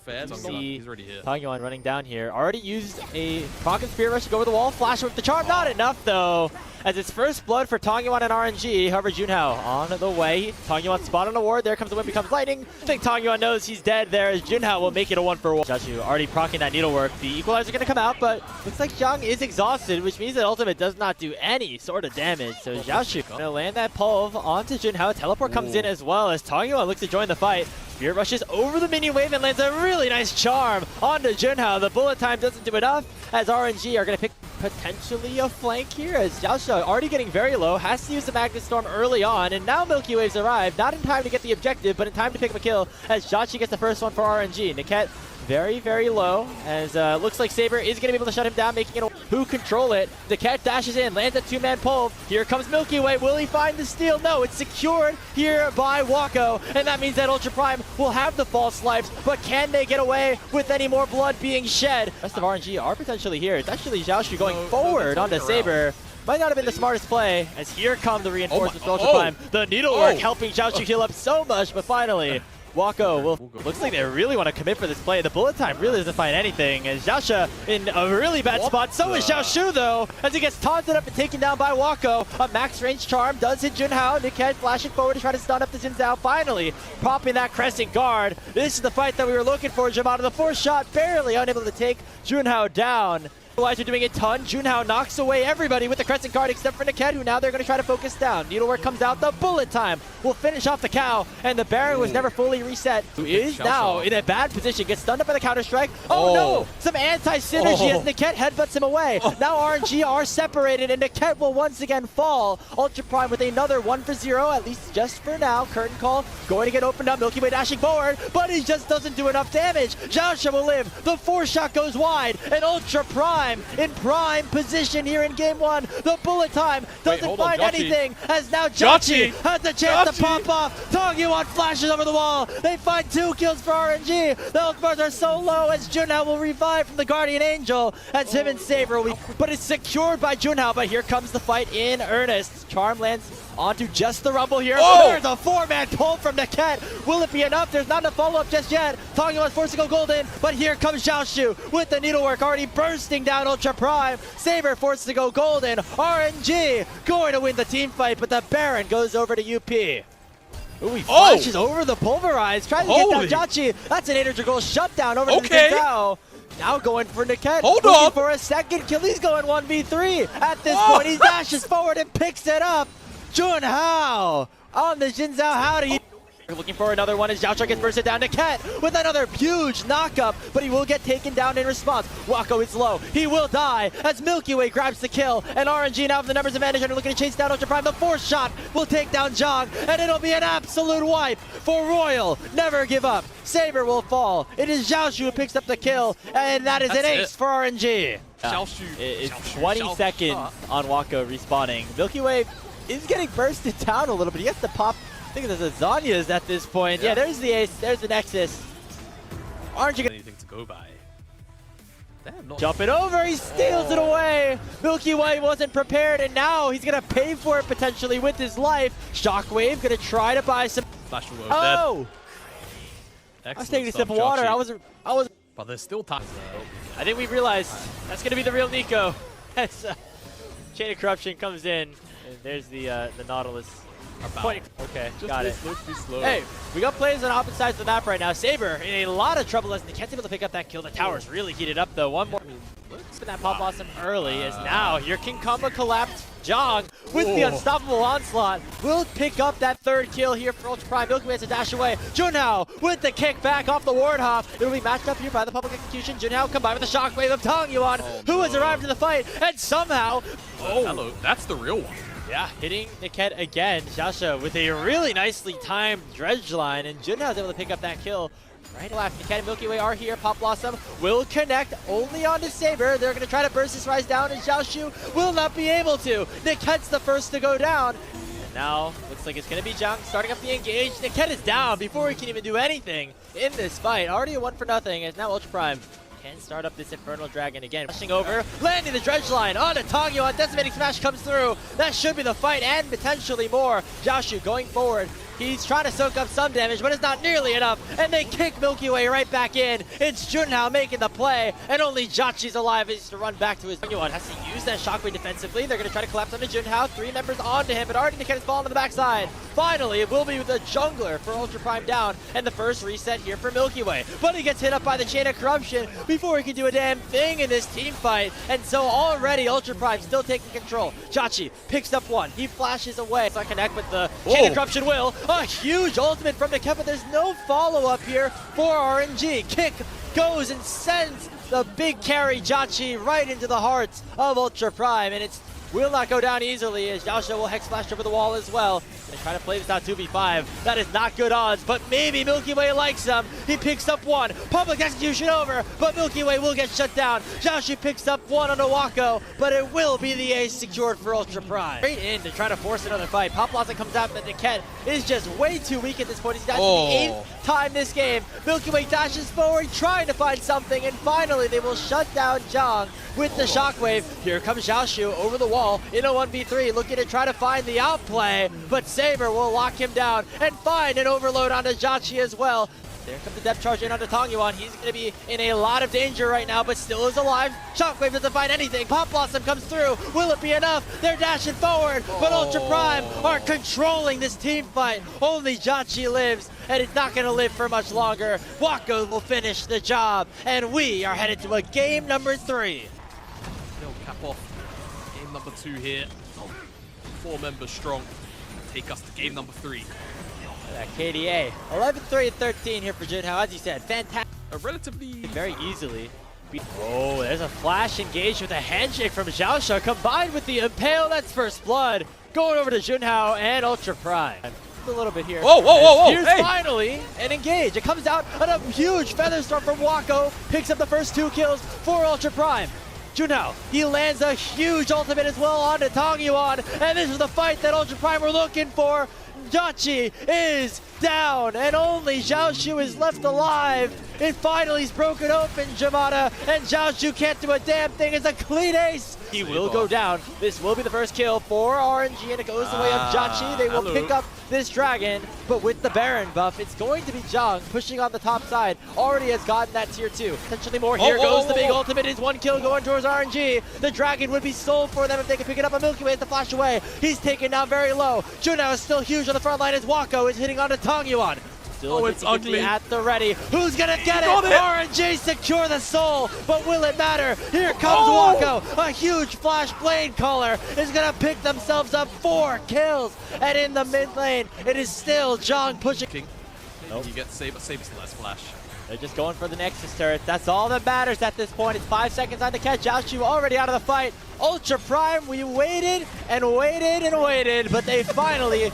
fair. He's already here. Tangyuan running down here. Already used a Falcon Spear Rush to go over the wall. Flash with the charm. Not enough, though. As it's first blood for Tangyuan and RNG. However, Junhao on the way. Tangyuan spot on a ward. There comes the wind, becomes lightning. I think Tangyuan knows he's dead there as Junhao will make it a 1-for-1. Jiaxu already proccing that needlework. The equalizer going to come out, but looks like Zhang is exhausted, which means that ultimate does not do any sort of damage. So Jiaxu going to land that pulve onto Junhao. Teleport comes in as well as Tangyuan looks to join the fight. Spear rushes over the minion wave and lands a really nice charm onto Junhao. The bullet time doesn't do enough as RNG are going to pick potentially a flank here as Jiaxu already getting very low, has to use the Magnet Storm early on, and now Milky Waves arrive, not in time to get the objective, but in time to pick up a kill as Jiaxu gets the first one for RNG. Niket very, very low as looks like Saber is going to be able to shut him down, making it who control it. The cat dashes in, lands a two-man pull. Here comes Milky Way. Will he find the steal? No, it's secured here by Wako, and that means that Ultra Prime will have the false lives, but can they get away with any more blood being shed? Rest of RNG are potentially here. It's actually Jiaxu going forward onto Saber. Might not have been the smartest play, as here come the reinforcements for Ultra Prime. The needlework helping Jiaxu heal up so much, but finally, Wako looks like they really want to commit for this play. The bullet time really doesn't find anything, as Jiaxu in a really bad spot. So is Jiaxu though, as he gets taunted up and taken down by Wako. A max range charm does hit Junhao. Niket flashing forward to try to stun up the Xin Zhao. Finally, popping that crescent guard. This is the fight that we were looking for. Jamato, the fourth shot, barely unable to take Junhao down. Equalizer doing a ton. Junhao knocks away everybody with the crescent guard except for Niket, who now they're going to try to focus down. Needlework comes out. The bullet time will finish off the cow, and the Baron was never fully reset. Who is now in a bad position. Gets stunned up by the counter strike. Oh no! Some anti-synergy as Niket headbutts him away. Now RNG are separated, and Niket will once again fall. Ultra Prime with another 1-for-0, at least just for now. Curtain call going to get opened up. Milky Way dashing forward, but he just doesn't do enough damage. Jiaxu will live. The 4-shot goes wide, and Ultra Prime in prime position here in game one. The bullet time doesn't find anything as now Jiaxu has the chance to pop off. Tangyuan flashes over the wall. They find 2 kills for RNG. The health bars are so low as Junhao will revive from the Guardian Angel as him and Saber will be, but it's secured by Junhao. But here comes the fight in earnest. Charm lands onto just the rumble here. There's a 4-man pull from Niket. Will it be enough? There's not enough follow-up just yet. Tangyuan's forced to go golden, but here comes Jiaxu with the needlework already bursting down Ultra Prime. Saber forced to go golden. RNG going to win the team fight, but the Baron goes over to UP. Ooh, he flashes over the pulverize, tries to get down Jiaxu. That's an 800 goal shutdown over to Xin Zhao. Now going for Niket. Looking for a second kill. He's going 1v3 at this point. He dashes forward and picks it up. Junhao on the Xin Zhao. How do you... Looking for another one as Jiaxu gets bursted down. Niket with another huge knockup, but he will get taken down in response. Wako is low. He will die as Milky Way grabs the kill, and RNG now have the numbers advantage and are looking to chase down Ultra Prime. The 4th shot will take down Zhang, and it'll be an absolute wipe for Royal. Never give up. Saber will fall. It is Jiaxu who picks up the kill, and that is an ace for RNG. It's 20 seconds on Wako respawning. Milky Way is getting bursted down a little bit. He has to pop. I think there's a Zanya's at this point. Yeah, there's the ace. There's the Nexus. Aren't you anything to go by? Jumping over, he steals it away. Milky Way wasn't prepared, and now he's gonna pay for it potentially with his life. Shockwave gonna try to buy some. Oh! I was taking a sip of water. I was. But there's still time. I think we realized that's gonna be the real Nico. As Chain of Corruption comes in, and there's the Nautilus. Okay, got it. Hey, we got players on opposite sides of the map right now. Saber in a lot of trouble as Niket's able to pick up that kill. The tower's really heated up though. One more. That pop blossom early as now here King Kamba collapsed. Zhang with the unstoppable onslaught will pick up that 3rd kill here for Ultra Prime. Milky Way has to dash away. Junhao with the kick back off the ward hop. It will be matched up here by the public execution. Junhao combined with the shockwave of Tangyuan, who has arrived in the fight, and somehow hello, that's the real one. Yeah, hitting Niket again. Jiaxu with a really nicely timed dredge line, and Junhao is able to pick up that kill. Right left, Niket and Milky Way are here. Pop Blossom will connect only onto Saber. They're going to try to burst this rise down, and Jiaxu will not be able to. Niket's the first to go down. And now, looks like it's going to be Zhang starting up the engage. Niket is down before he can even do anything in this fight. Already a 1-for-0, as now Ultra Prime can start up this Infernal Dragon again. Rushing over, landing the dredge line onto Tangyuan. Decimating Smash comes through. That should be the fight and potentially more. Jiaxu going forward. He's trying to soak up some damage, but it's not nearly enough. And they kick Milky Way right back in. It's Junhao making the play, and only Jachi's alive. He needs to run back to his Tongyeon. Has to use that shockwave defensively. They're going to try to collapse onto Junhao. 3 members onto him, but already the Ken is falling on the backside. Finally, it will be the jungler for Ultra Prime down, and the first reset here for Milky Way. But he gets hit up by the Chain of Corruption before he can do a damn thing in this team fight. And so already Ultra Prime still taking control. Jachi picks up one. He flashes away. It's not connect with the Chain of Corruption will. A huge ultimate from the Kepa, but there's no follow-up here for RNG. Kick goes and sends the big carry Jachi right into the hearts of Ultra Prime, and it will not go down easily as Xiaosha will hex flash over the wall as well. They try to play this out 2v5. That is not good odds, but maybe Milky Way likes them. He picks up one. Public execution over, but Milky Way will get shut down. Xiaoshi picks up one on Owako, but it will be the ace secured for Ultra Prime. Straight in to try to force another fight. Pop Blossom comes out, but Niket is just way too weak at this point. He's down to the 8th time this game. Milky Way dashes forward, trying to find something, and finally they will shut down Zhang with the shockwave. Here comes Xiaoshu over the wall in a 1v3, looking to try to find the outplay, but Saber will lock him down and find an overload onto Jachi as well. There comes the depth charge in onto Tongyeon. He's going to be in a lot of danger right now, but still is alive. Shockwave doesn't find anything. Pop Blossom comes through. Will it be enough? They're dashing forward, but Ultra Prime are controlling this team fight. Only Jachi lives, and it's not going to live for much longer. Wako will finish the job, and we are headed to a game number 3. They'll cap off game number 2 here. 4 members strong. Take us to game number 3. That KDA. 11-3-13 here for Junhao. As you said, fantastic. A relatively Very easily. Oh, there's a flash engage with a handshake from Xiaosha combined with the impale. That's first blood. Going over to Junhao and Ultra Prime. A little bit here. Whoa. Here's finally an engage. It comes out on a huge feather storm from Wako. Picks up the first 2 kills for Ultra Prime. Junhao, he lands a huge ultimate as well onto Tongyeon, and this is the fight that Ultra Prime were looking for. Jachi is down, and only Xiaoshu is left alive. It finally is broken open, Jamada, and Xiaoshu can't do a damn thing. It's a clean ace. He will go down. This will be the first kill for RNG, and it goes the way of Jachi. They will pick up this dragon, but with the Baron buff, it's going to be Zhang pushing on the top side. Already has gotten that tier 2. Potentially more. Here goes the big ultimate. Is 1 kill going towards RNG. The dragon would be sold for them if they could pick it up. A Milky Way has to flash away. He's taken down very low. Junhao is still huge on the front line as Wako is hitting onto Tongyeon. Still it's ugly. At the ready. Who's gonna get it? RNG secure the soul, but will it matter? Here comes Wako. A huge flash blade caller is gonna pick themselves up 4 kills, and in the mid lane, it is still Zhang pushing. You get Saber. Saber's the last flash. They're just going for the Nexus turret. That's all that matters at this point. It's 5 seconds on the catch. Xiaoshu already out of the fight. Ultra Prime, we waited and waited and waited, but they finally